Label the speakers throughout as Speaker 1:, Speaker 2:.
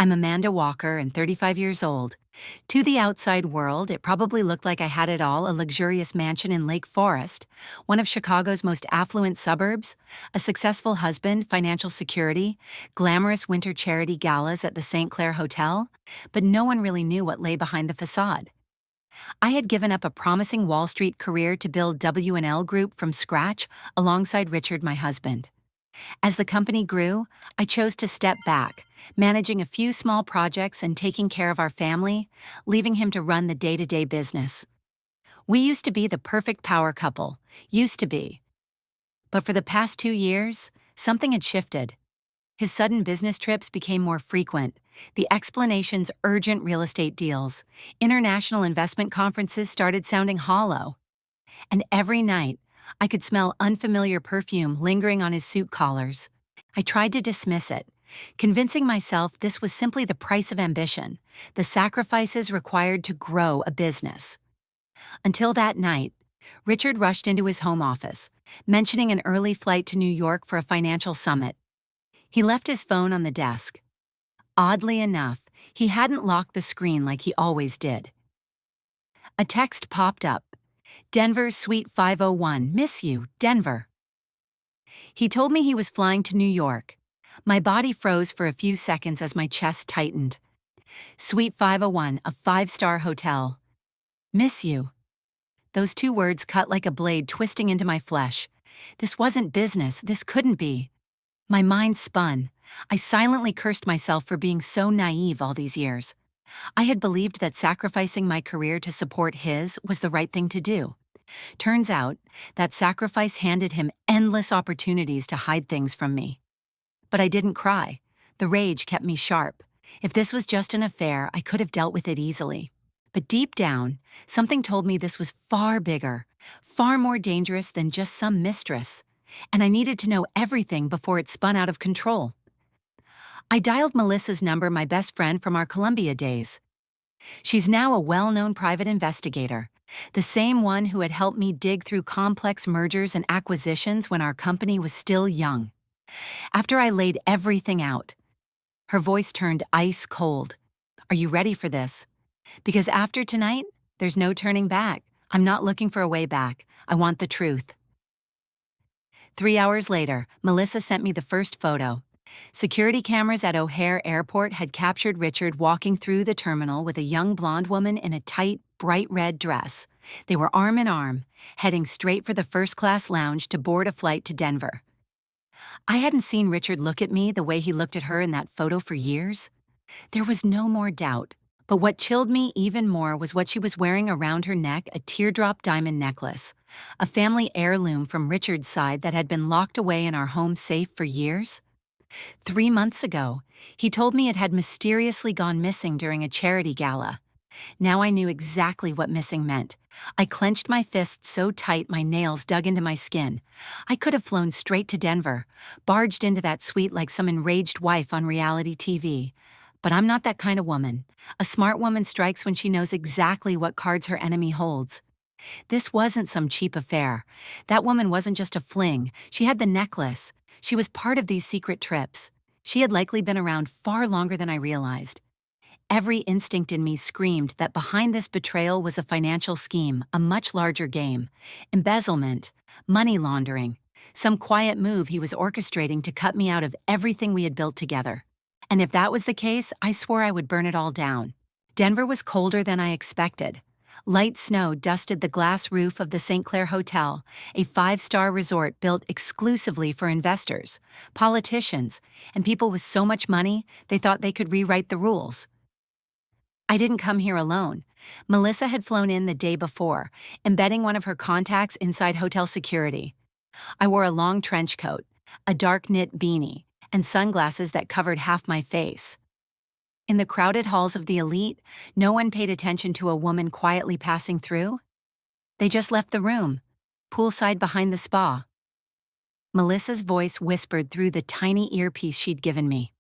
Speaker 1: I'm Amanda Walker and 35 years old. To the outside world, it probably looked like I had it all: a luxurious mansion in Lake Forest, one of Chicago's most affluent suburbs, a successful husband, financial security, glamorous winter charity galas at the St. Clair Hotel, but no one really knew what lay behind the facade. I had given up a promising Wall Street career to build W&L Group from scratch alongside Richard, my husband. As the company grew, I chose to step back, managing a few small projects and taking care of our family, leaving him to run the day-to-day business. We used to be the perfect power couple, used to be. But for the past 2 years, something had shifted. His sudden business trips became more frequent, the explanations urgent: real estate deals, international investment conferences started sounding hollow. And every night, I could smell unfamiliar perfume lingering on his suit collars. I tried to dismiss it, convincing myself this was simply the price of ambition, the sacrifices required to grow a business. Until that night, Richard rushed into his home office, mentioning an early flight to New York for a financial summit. He left his phone on the desk. Oddly enough, he hadn't locked the screen like he always did. A text popped up. "Denver, Suite 501, miss you, Denver." He told me he was flying to New York. My body froze for a few seconds as my chest tightened. Suite 501, a 5-star hotel. Miss you. Those two words cut like a blade twisting into my flesh. This wasn't business, this couldn't be. My mind spun. I silently cursed myself for being so naive all these years. I had believed that sacrificing my career to support his was the right thing to do. Turns out, that sacrifice handed him endless opportunities to hide things from me. But I didn't cry. The rage kept me sharp. If this was just an affair, I could have dealt with it easily. But deep down, something told me this was far bigger, far more dangerous than just some mistress, and I needed to know everything before it spun out of control. I dialed Melissa's number, my best friend from our Columbia days. She's now a well-known private investigator, the same one who had helped me dig through complex mergers and acquisitions when our company was still young. After I laid everything out, her voice turned ice cold. "Are you ready for this? Because after tonight, there's no turning back. I'm not looking for a way back. I want the truth." 3 hours later, Melissa sent me the first photo. Security cameras at O'Hare Airport had captured Richard walking through the terminal with a young blonde woman in a tight, bright red dress. They were arm in arm, heading straight for the first-class lounge to board a flight to Denver. I hadn't seen Richard look at me the way he looked at her in that photo for years. There was no more doubt. But what chilled me even more was what she was wearing around her neck: a teardrop diamond necklace, a family heirloom from Richard's side that had been locked away in our home safe for years. 3 months ago, he told me it had mysteriously gone missing during a charity gala. Now I knew exactly what missing meant. I clenched my fists so tight my nails dug into my skin. I could have flown straight to Denver, barged into that suite like some enraged wife on reality TV. But I'm not that kind of woman. A smart woman strikes when she knows exactly what cards her enemy holds. This wasn't some cheap affair. That woman wasn't just a fling. She had the necklace. She was part of these secret trips. She had likely been around far longer than I realized. Every instinct in me screamed that behind this betrayal was a financial scheme, a much larger game. Embezzlement, money laundering, some quiet move he was orchestrating to cut me out of everything we had built together. And if that was the case, I swore I would burn it all down. Denver was colder than I expected. Light snow dusted the glass roof of the St. Clair Hotel, a 5-star resort built exclusively for investors, politicians, and people with so much money they thought they could rewrite the rules. I didn't come here alone. Melissa had flown in the day before, embedding one of her contacts inside hotel security. I wore a long trench coat, a dark knit beanie, and sunglasses that covered half my face. In the crowded halls of the elite, no one paid attention to a woman quietly passing through. They just left the room, poolside behind the spa. Melissa's voice whispered through the tiny earpiece she'd given me.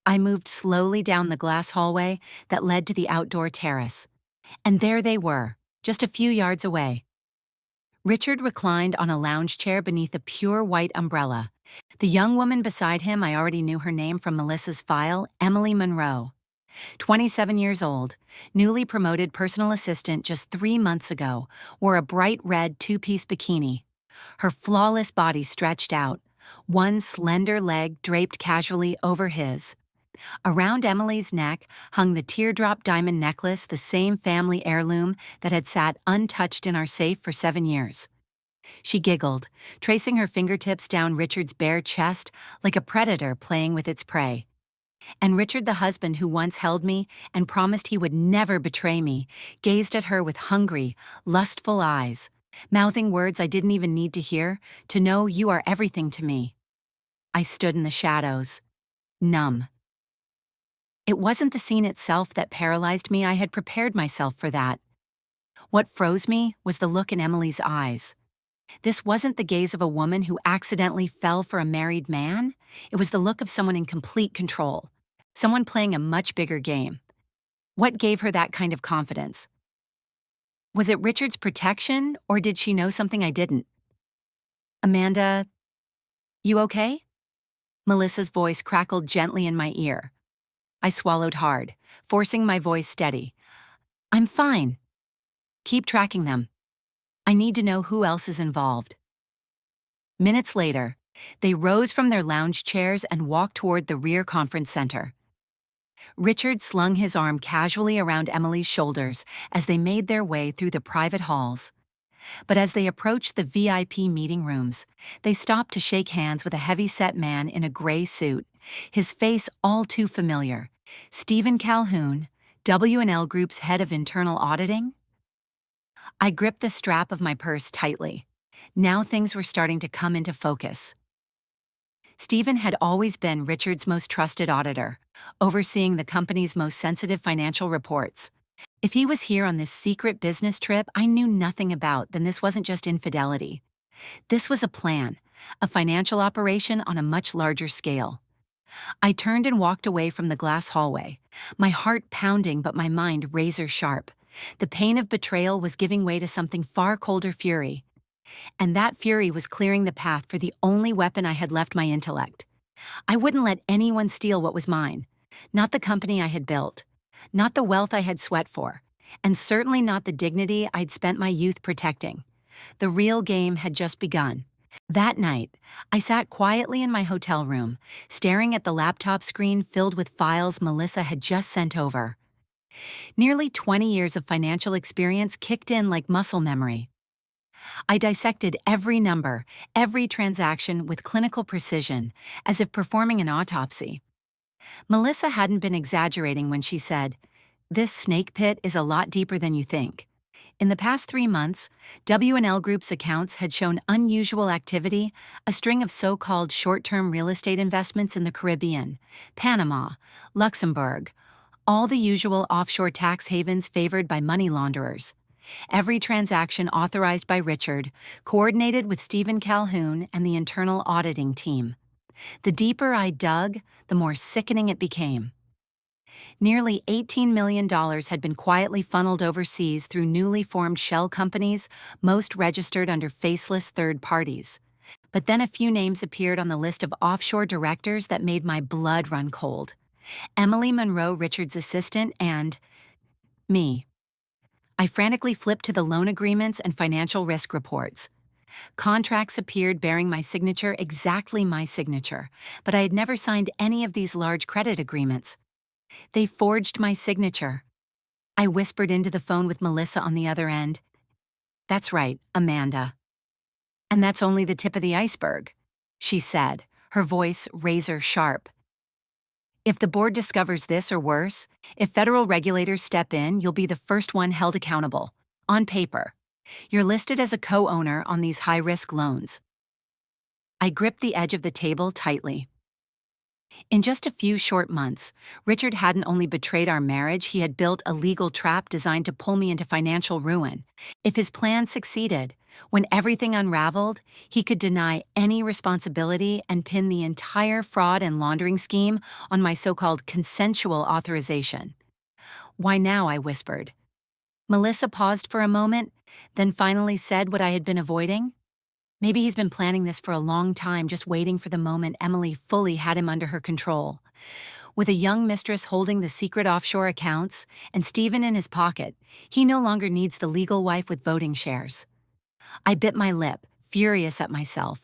Speaker 1: I moved slowly down the glass hallway that led to the outdoor terrace. And there they were, just a few yards away. Richard reclined on a lounge chair beneath a pure white umbrella, The young woman beside him, I already knew her name from Melissa's file, Emily Monroe. 27 years old, newly promoted personal assistant just 3 months ago, wore a bright red two-piece bikini. Her flawless body stretched out, one slender leg draped casually over his. Around Emily's neck hung the teardrop diamond necklace, the same family heirloom that had sat untouched in our safe for 7 years. She giggled, tracing her fingertips down Richard's bare chest like a predator playing with its prey. And Richard, the husband who once held me and promised he would never betray me, gazed at her with hungry, lustful eyes, mouthing words I didn't even need to hear, to know you are everything to me. I stood in the shadows, numb. It wasn't the scene itself that paralyzed me. I had prepared myself for that. What froze me was the look in Emily's eyes. This wasn't the gaze of a woman who accidentally fell for a married man. It was the look of someone in complete control, someone playing a much bigger game. What gave her that kind of confidence? Was it Richard's protection, or did she know something I didn't? Amanda, you okay? Melissa's voice crackled gently in my ear. I swallowed hard, forcing my voice steady. I'm fine. Keep tracking them. I need to know who else is involved. Minutes later, they rose from their lounge chairs and walked toward the rear conference center. Richard slung his arm casually around Emily's shoulders as they made their way through the private halls. But as they approached the VIP meeting rooms, they stopped to shake hands with a heavy-set man in a gray suit, his face all too familiar. Stephen Calhoun, W&L Group's head of internal auditing? I gripped the strap of my purse tightly. Now things were starting to come into focus. Stephen had always been Richard's most trusted auditor, overseeing the company's most sensitive financial reports. If he was here on this secret business trip I knew nothing about, then this wasn't just infidelity. This was a plan, a financial operation on a much larger scale. I turned and walked away from the glass hallway, my heart pounding but my mind razor sharp. The pain of betrayal was giving way to something far colder: fury. And that fury was clearing the path for the only weapon I had left: my intellect. I wouldn't let anyone steal what was mine. Not the company I had built. Not the wealth I had sweat for. And certainly not the dignity I'd spent my youth protecting. The real game had just begun. That night, I sat quietly in my hotel room, staring at the laptop screen filled with files Melissa had just sent over. Nearly 20 years of financial experience kicked in like muscle memory. I dissected every number, every transaction with clinical precision, as if performing an autopsy. Melissa hadn't been exaggerating when she said, "This snake pit is a lot deeper than you think." In the past 3 months, W&L Group's accounts had shown unusual activity, a string of so-called short-term real estate investments in the Caribbean, Panama, Luxembourg, all the usual offshore tax havens favored by money launderers. Every transaction authorized by Richard, coordinated with Stephen Calhoun and the internal auditing team. The deeper I dug, the more sickening it became. Nearly $18 million had been quietly funneled overseas through newly formed shell companies, most registered under faceless third parties. But then a few names appeared on the list of offshore directors that made my blood run cold. Emily Monroe, Richard's assistant, and me. I frantically flipped to the loan agreements and financial risk reports. Contracts appeared bearing my signature, exactly my signature, but I had never signed any of these large credit agreements. They forged my signature. I whispered into the phone with Melissa on the other end. "That's right, Amanda." "And that's only the tip of the iceberg," she said, her voice razor sharp. "If the board discovers this or worse, if federal regulators step in, you'll be the first one held accountable. On paper. You're listed as a co-owner on these high-risk loans." I gripped the edge of the table tightly. In just a few short months, Richard hadn't only betrayed our marriage, he had built a legal trap designed to pull me into financial ruin. If his plan succeeded, when everything unraveled, he could deny any responsibility and pin the entire fraud and laundering scheme on my so-called consensual authorization. "Why now?" I whispered. Melissa paused for a moment, then finally said what I had been avoiding. Maybe he's been planning this for a long time, just waiting for the moment Emily fully had him under her control. With a young mistress holding the secret offshore accounts and Stephen in his pocket, he no longer needs the legal wife with voting shares. I bit my lip, furious at myself.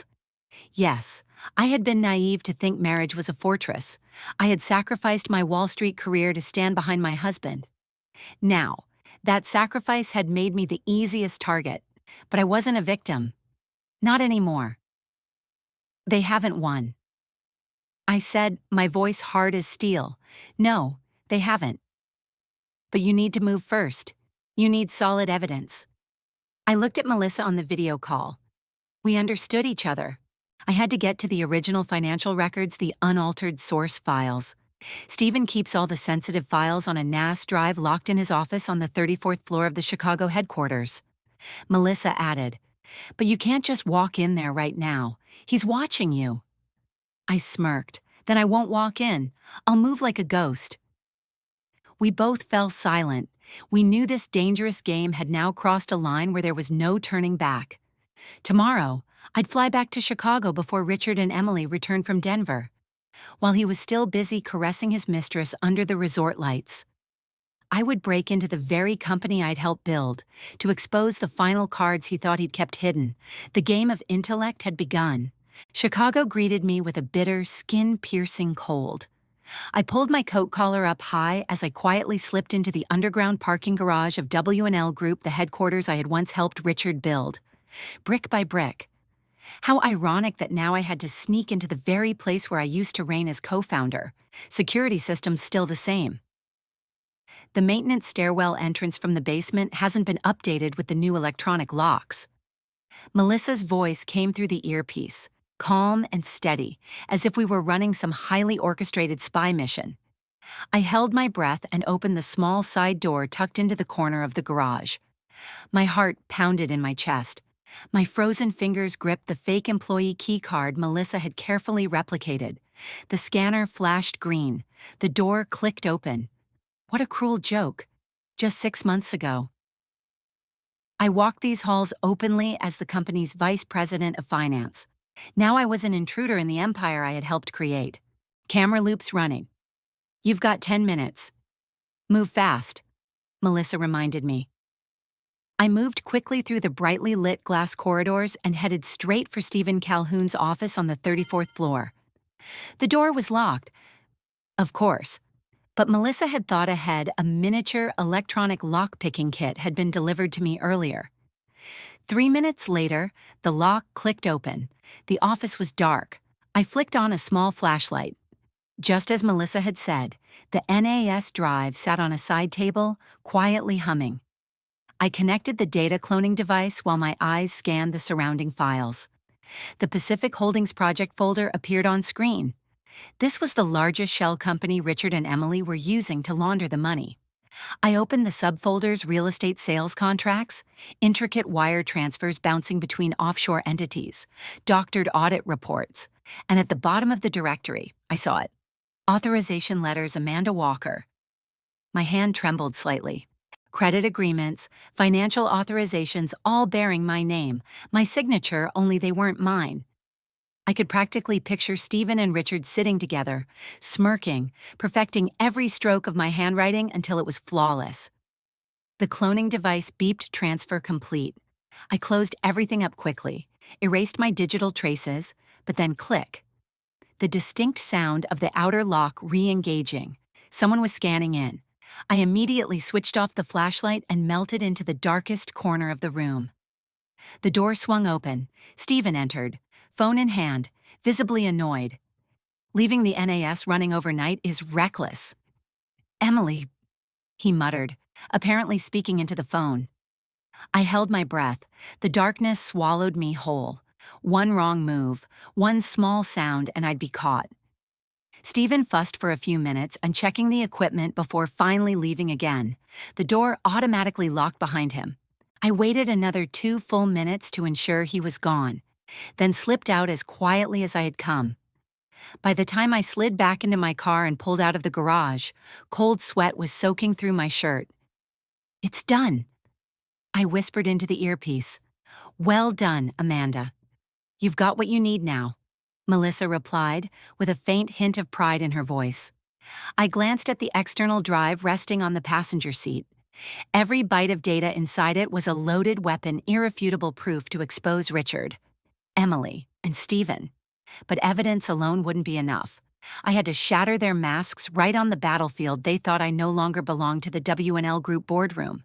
Speaker 1: Yes, I had been naive to think marriage was a fortress. I had sacrificed my Wall Street career to stand behind my husband. Now, that sacrifice had made me the easiest target, but I wasn't a victim. Not anymore. They haven't won. I said, my voice hard as steel. No, they haven't. But you need to move first. You need solid evidence. I looked at Melissa on the video call. We understood each other. I had to get to the original financial records, the unaltered source files. Stephen keeps all the sensitive files on a NAS drive locked in his office on the 34th floor of the Chicago headquarters. Melissa added, but you can't just walk in there right now. He's watching you. I smirked. Then I won't walk in. I'll move like a ghost. We both fell silent. We knew this dangerous game had now crossed a line where there was no turning back. Tomorrow, I'd fly back to Chicago before Richard and Emily returned from Denver, while he was still busy caressing his mistress under the resort lights. I would break into the very company I'd helped build to expose the final cards he thought he'd kept hidden. The game of intellect had begun. Chicago greeted me with a bitter, skin-piercing cold. I pulled my coat collar up high as I quietly slipped into the underground parking garage of W&L Group, the headquarters I had once helped Richard build. Brick by brick. How ironic that now I had to sneak into the very place where I used to reign as co-founder. Security systems still the same. The maintenance stairwell entrance from the basement hasn't been updated with the new electronic locks. Melissa's voice came through the earpiece, calm and steady, as if we were running some highly orchestrated spy mission. I held my breath and opened the small side door tucked into the corner of the garage. My heart pounded in my chest. My frozen fingers gripped the fake employee key card Melissa had carefully replicated. The scanner flashed green. The door clicked open. What a cruel joke. Just 6 months ago. I walked these halls openly as the company's vice president of finance. Now I was an intruder in the empire I had helped create. Camera loops running. You've got 10 minutes. Move fast, Melissa reminded me. I moved quickly through the brightly lit glass corridors and headed straight for Stephen Calhoun's office on the 34th floor. The door was locked, of course, but Melissa had thought ahead. A miniature electronic lock-picking kit had been delivered to me earlier. 3 minutes later, the lock clicked open. The office was dark. I flicked on a small flashlight. Just as Melissa had said, the NAS drive sat on a side table, quietly humming. I connected the data cloning device while my eyes scanned the surrounding files. The Pacific Holdings project folder appeared on screen. This was the largest shell company Richard and Emily were using to launder the money. I opened the subfolders: real estate sales contracts, intricate wire transfers bouncing between offshore entities, doctored audit reports, and at the bottom of the directory, I saw it. Authorization letters, Amanda Walker. My hand trembled slightly. Credit agreements, financial authorizations, all bearing my name, my signature, only they weren't mine. I could practically picture Stephen and Richard sitting together, smirking, perfecting every stroke of my handwriting until it was flawless. The cloning device beeped, transfer complete. I closed everything up quickly, erased my digital traces, but then click. The distinct sound of the outer lock re-engaging. Someone was scanning in. I immediately switched off the flashlight and melted into the darkest corner of the room. The door swung open. Stephen entered, phone in hand, visibly annoyed. Leaving the NAS running overnight is reckless. Emily, he muttered, apparently speaking into the phone. I held my breath. The darkness swallowed me whole. One wrong move, one small sound, and I'd be caught. Stephen fussed for a few minutes, unchecking the equipment before finally leaving again. The door automatically locked behind him. I waited another 2 full minutes to ensure he was gone, then slipped out as quietly as I had come. By the time I slid back into my car and pulled out of the garage, cold sweat was soaking through my shirt. It's done, I whispered into the earpiece. Well done, Amanda. You've got what you need now, Melissa replied, with a faint hint of pride in her voice. I glanced at the external drive resting on the passenger seat. Every byte of data inside it was a loaded weapon, irrefutable proof to expose Richard, Emily, and Stephen. But evidence alone wouldn't be enough. I had to shatter their masks right on the battlefield. They thought I no longer belonged to the W&L Group boardroom.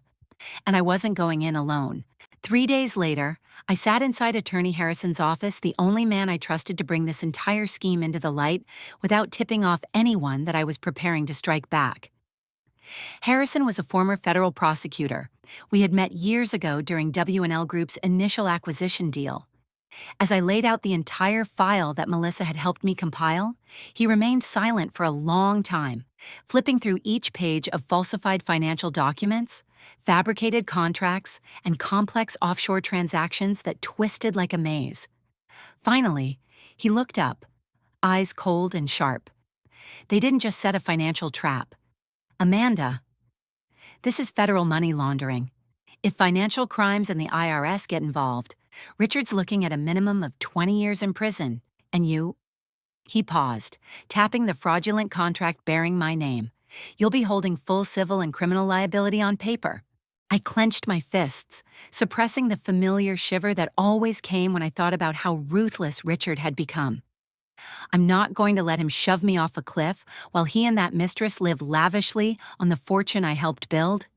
Speaker 1: And I wasn't going in alone. 3 days later, I sat inside Attorney Harrison's office, the only man I trusted to bring this entire scheme into the light without tipping off anyone that I was preparing to strike back. Harrison was a former federal prosecutor. We had met years ago during W&L Group's initial acquisition deal. As I laid out the entire file that Melissa had helped me compile, he remained silent for a long time, flipping through each page of falsified financial documents, fabricated contracts, and complex offshore transactions that twisted like a maze. Finally, he looked up, eyes cold and sharp. They didn't just set a financial trap. Amanda, this is federal money laundering. If financial crimes and the IRS get involved, Richard's looking at a minimum of 20 years in prison, and you... He paused, tapping the fraudulent contract bearing my name. You'll be holding full civil and criminal liability on paper. I clenched my fists, suppressing the familiar shiver that always came when I thought about how ruthless Richard had become. I'm not going to let him shove me off a cliff while he and that mistress live lavishly on the fortune I helped build.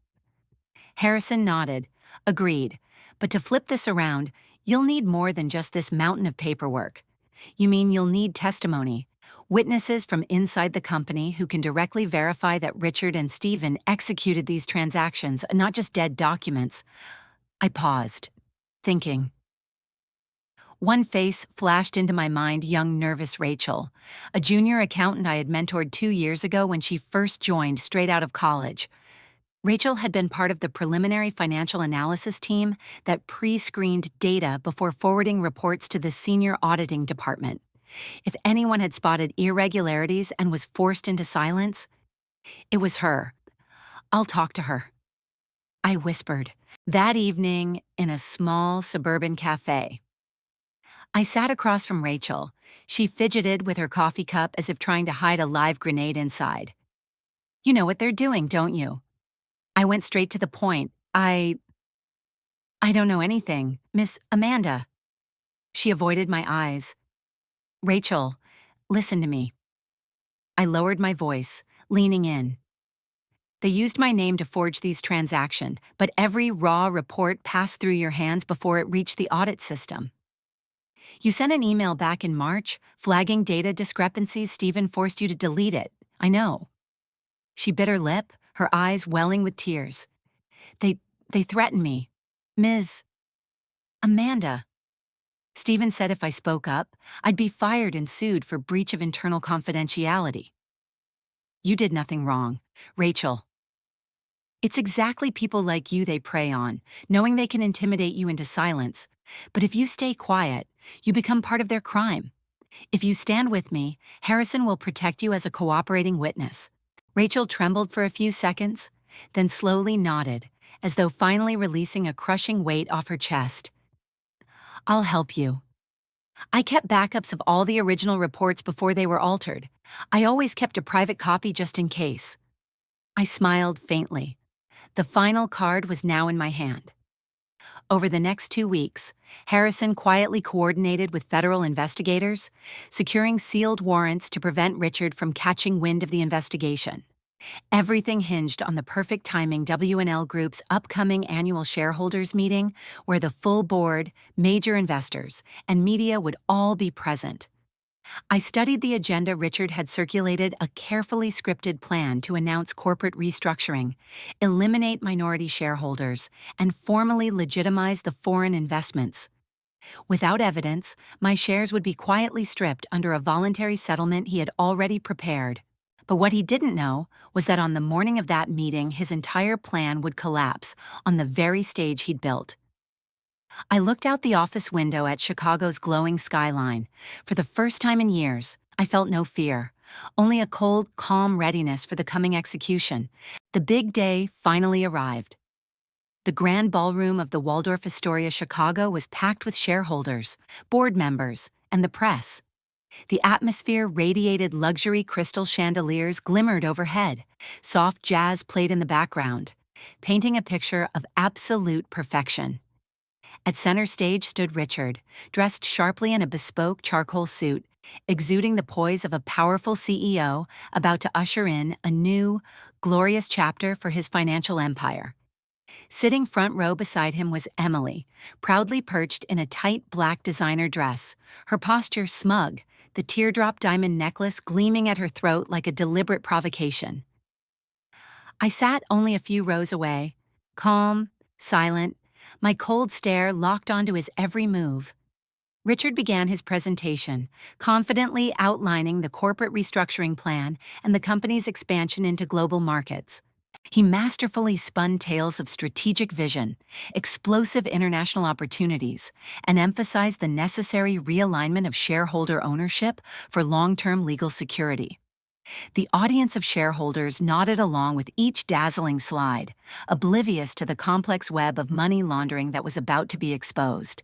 Speaker 1: Harrison nodded, agreed, but to flip this around, you'll need more than just this mountain of paperwork. You mean you'll need testimony, witnesses from inside the company who can directly verify that Richard and Stephen executed these transactions, not just dead documents. I paused, thinking. One face flashed into my mind, young, nervous Rachel, a junior accountant I had mentored 2 years ago when she first joined straight out of college. Rachel had been part of the preliminary financial analysis team that pre-screened data before forwarding reports to the senior auditing department. If anyone had spotted irregularities and was forced into silence, it was her. I'll talk to her, I whispered, that evening in a small suburban cafe. I sat across from Rachel. She fidgeted with her coffee cup as if trying to hide a live grenade inside. You know what they're doing, don't you? I went straight to the point. I don't know anything, Miss Amanda. She avoided my eyes. Rachel, listen to me. I lowered my voice, leaning in. They used my name to forge these transactions, but every raw report passed through your hands before it reached the audit system. You sent an email back in March, flagging data discrepancies. Stephen forced you to delete it. I know. She bit her lip, her eyes welling with tears. They threatened me. Ms. Amanda. Stephen said if I spoke up, I'd be fired and sued for breach of internal confidentiality. You did nothing wrong, Rachel. It's exactly people like you they prey on, knowing they can intimidate you into silence. But if you stay quiet, you become part of their crime. If you stand with me, Harrison will protect you as a cooperating witness. Rachel trembled for a few seconds, then slowly nodded, as though finally releasing a crushing weight off her chest. I'll help you. I kept backups of all the original reports before they were altered. I always kept a private copy just in case. I smiled faintly. The final card was now in my hand. Over the next 2 weeks, Harrison quietly coordinated with federal investigators, securing sealed warrants to prevent Richard from catching wind of the investigation. Everything hinged on the perfect timing W&L Group's upcoming annual shareholders meeting, where the full board, major investors, and media would all be present. I studied the agenda. Richard had circulated a carefully scripted plan to announce corporate restructuring, eliminate minority shareholders, and formally legitimize the foreign investments. Without evidence, my shares would be quietly stripped under a voluntary settlement he had already prepared. But what he didn't know was that on the morning of that meeting, his entire plan would collapse on the very stage he'd built. I looked out the office window at Chicago's glowing skyline. For the first time in years, I felt no fear, only a cold, calm readiness for the coming execution. The big day finally arrived. The grand ballroom of the Waldorf Astoria Chicago was packed with shareholders, board members, and the press. The atmosphere radiated luxury crystal chandeliers glimmered overhead. Soft jazz played in the background, painting a picture of absolute perfection. At center stage stood Richard, dressed sharply in a bespoke charcoal suit, exuding the poise of a powerful CEO about to usher in a new, glorious chapter for his financial empire. Sitting front row beside him was Emily, proudly perched in a tight black designer dress, her posture smug, the teardrop diamond necklace gleaming at her throat like a deliberate provocation. I sat only a few rows away, calm, silent, my cold stare locked onto his every move. Richard began his presentation, confidently outlining the corporate restructuring plan and the company's expansion into global markets. He masterfully spun tales of strategic vision, explosive international opportunities, and emphasized the necessary realignment of shareholder ownership for long-term legal security. The audience of shareholders nodded along with each dazzling slide, oblivious to the complex web of money laundering that was about to be exposed.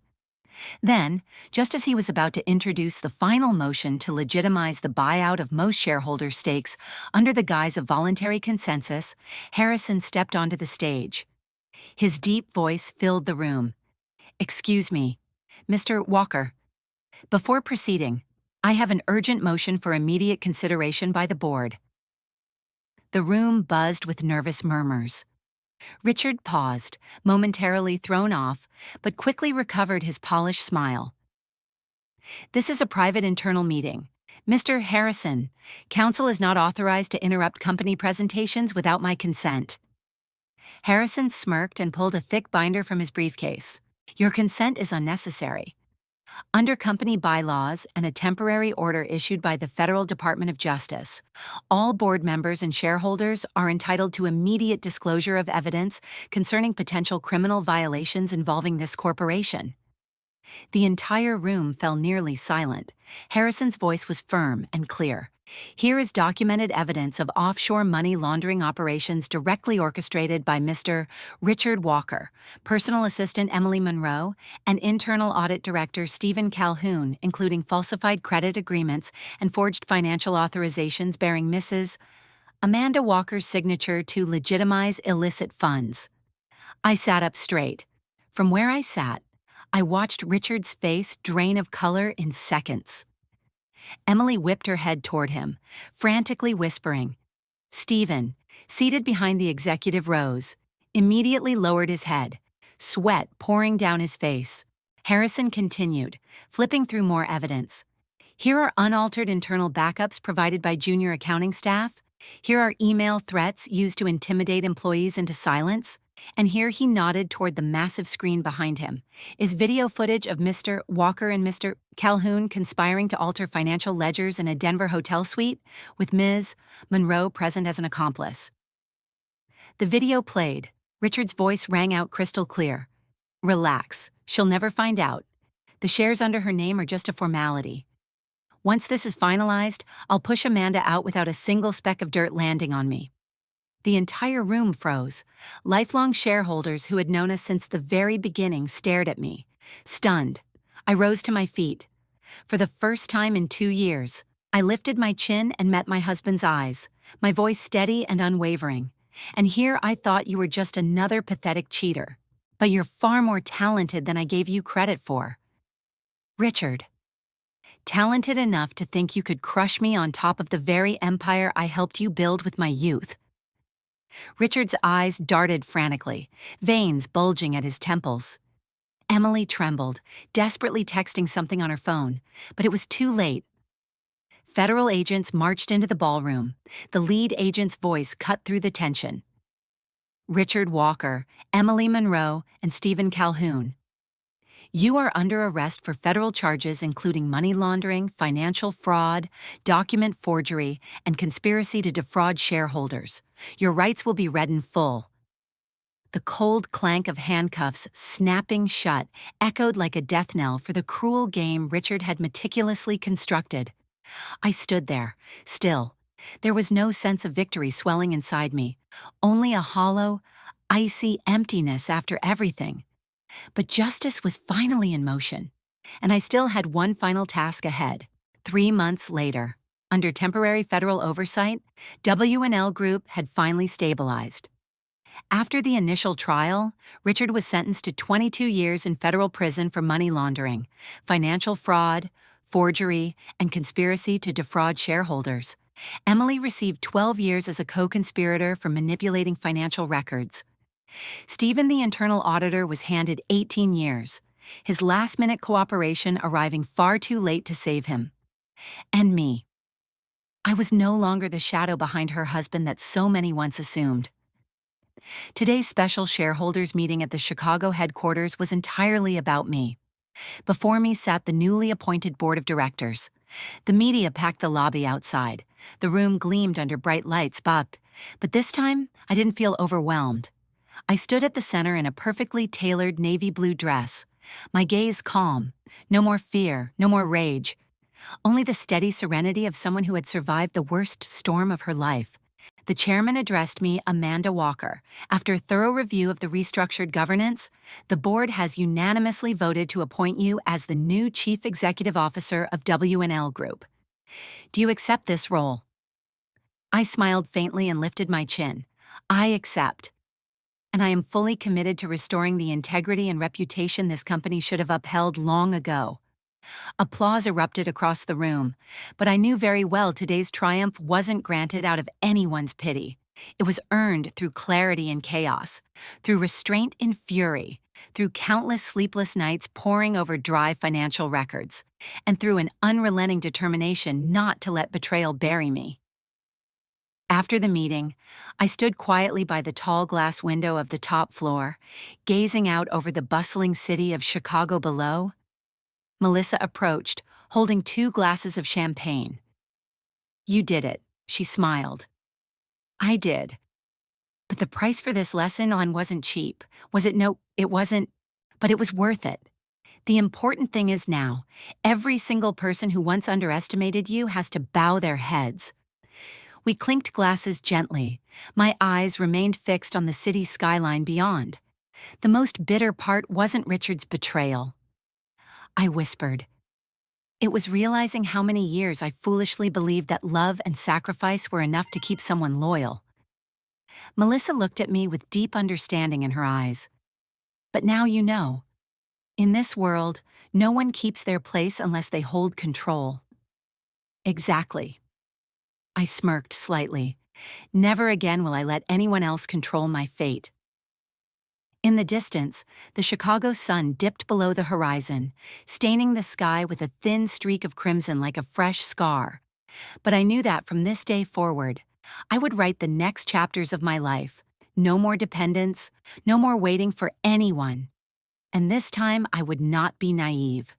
Speaker 1: Then, just as he was about to introduce the final motion to legitimize the buyout of most shareholder stakes under the guise of voluntary consensus, Harrison stepped onto the stage. His deep voice filled the room. "Excuse me, Mr. Walker. Before proceeding, I have an urgent motion for immediate consideration by the board." The room buzzed with nervous murmurs. Richard paused, momentarily thrown off, but quickly recovered his polished smile. "This is a private internal meeting. Mr. Harrison, counsel is not authorized to interrupt company presentations without my consent." Harrison smirked and pulled a thick binder from his briefcase. "Your consent is unnecessary. Under company bylaws and a temporary order issued by the Federal Department of Justice, all board members and shareholders are entitled to immediate disclosure of evidence concerning potential criminal violations involving this corporation." The entire room fell nearly silent. Harrison's voice was firm and clear. "Here is documented evidence of offshore money laundering operations directly orchestrated by Mr. Richard Walker, personal assistant Emily Monroe, and internal audit director Stephen Calhoun, including falsified credit agreements and forged financial authorizations bearing Mrs. Amanda Walker's signature to legitimize illicit funds." I sat up straight. From where I sat, I watched Richard's face drain of color in seconds. Emily whipped her head toward him, frantically whispering. Stephen, seated behind the executive rows, immediately lowered his head, sweat pouring down his face. Harrison continued, flipping through more evidence. "Here are unaltered internal backups provided by junior accounting staff. Here are email threats used to intimidate employees into silence. And here," he nodded toward the massive screen behind him, "is video footage of Mr. Walker and Mr. Calhoun conspiring to alter financial ledgers in a Denver hotel suite, with Ms. Monroe present as an accomplice." The video played. Richard's voice rang out crystal clear. "Relax. She'll never find out. The shares under her name are just a formality. Once this is finalized, I'll push Amanda out without a single speck of dirt landing on me." The entire room froze. Lifelong shareholders who had known us since the very beginning stared at me, stunned. I rose to my feet. For the first time in 2 years, I lifted my chin and met my husband's eyes, my voice steady and unwavering. "And here I thought you were just another pathetic cheater. But you're far more talented than I gave you credit for." Richard. "Talented enough to think you could crush me on top of the very empire I helped you build with my youth." Richard's eyes darted frantically, veins bulging at his temples. Emily trembled, desperately texting something on her phone, but it was too late. Federal agents marched into the ballroom. The lead agent's voice cut through the tension. "Richard Walker, Emily Monroe, and Stephen Calhoun. You are under arrest for federal charges including money laundering, financial fraud, document forgery, and conspiracy to defraud shareholders. Your rights will be read in full." The cold clank of handcuffs snapping shut echoed like a death knell for the cruel game Richard had meticulously constructed. I stood there, still. There was no sense of victory swelling inside me, only a hollow, icy emptiness after everything. But justice was finally in motion, and I still had one final task ahead. 3 months later, under temporary federal oversight, W&L Group had finally stabilized. After the initial trial, Richard was sentenced to 22 years in federal prison for money laundering, financial fraud, forgery, and conspiracy to defraud shareholders. Emily received 12 years as a co-conspirator for manipulating financial records. Stephen, the internal auditor, was handed 18 years, his last-minute cooperation arriving far too late to save him. And me. I was no longer the shadow behind her husband that so many once assumed. Today's special shareholders meeting at the Chicago headquarters was entirely about me. Before me sat the newly appointed board of directors. The media packed the lobby outside. The room gleamed under bright lights, but this time, I didn't feel overwhelmed. I stood at the center in a perfectly tailored navy blue dress, my gaze calm, no more fear, no more rage, only the steady serenity of someone who had survived the worst storm of her life. The chairman addressed me, Amanda Walker. After a thorough review of the restructured governance, the board has unanimously voted to appoint you as the new chief executive officer of W&L Group. Do you accept this role? I smiled faintly and lifted my chin. I accept. And I am fully committed to restoring the integrity and reputation this company should have upheld long ago. Applause erupted across the room, but I knew very well today's triumph wasn't granted out of anyone's pity. It was earned through clarity in chaos, through restraint in fury, through countless sleepless nights poring over dry financial records, and through an unrelenting determination not to let betrayal bury me. After the meeting, I stood quietly by the tall glass window of the top floor, gazing out over the bustling city of Chicago below. Melissa approached, holding 2 glasses of champagne. "You did it," she smiled. I did. But the price for this lesson wasn't cheap. Was it? No, it wasn't. But it was worth it. The important thing is now, every single person who once underestimated you has to bow their heads. We clinked glasses gently. My eyes remained fixed on the city skyline beyond. The most bitter part wasn't Richard's betrayal. I whispered. It was realizing how many years I foolishly believed that love and sacrifice were enough to keep someone loyal. Melissa looked at me with deep understanding in her eyes. But now you know. In this world, no one keeps their place unless they hold control. Exactly. I smirked slightly. Never again will I let anyone else control my fate. In the distance, the Chicago sun dipped below the horizon, staining the sky with a thin streak of crimson like a fresh scar. But I knew that from this day forward, I would write the next chapters of my life. No more dependence, no more waiting for anyone. And this time I would not be naive.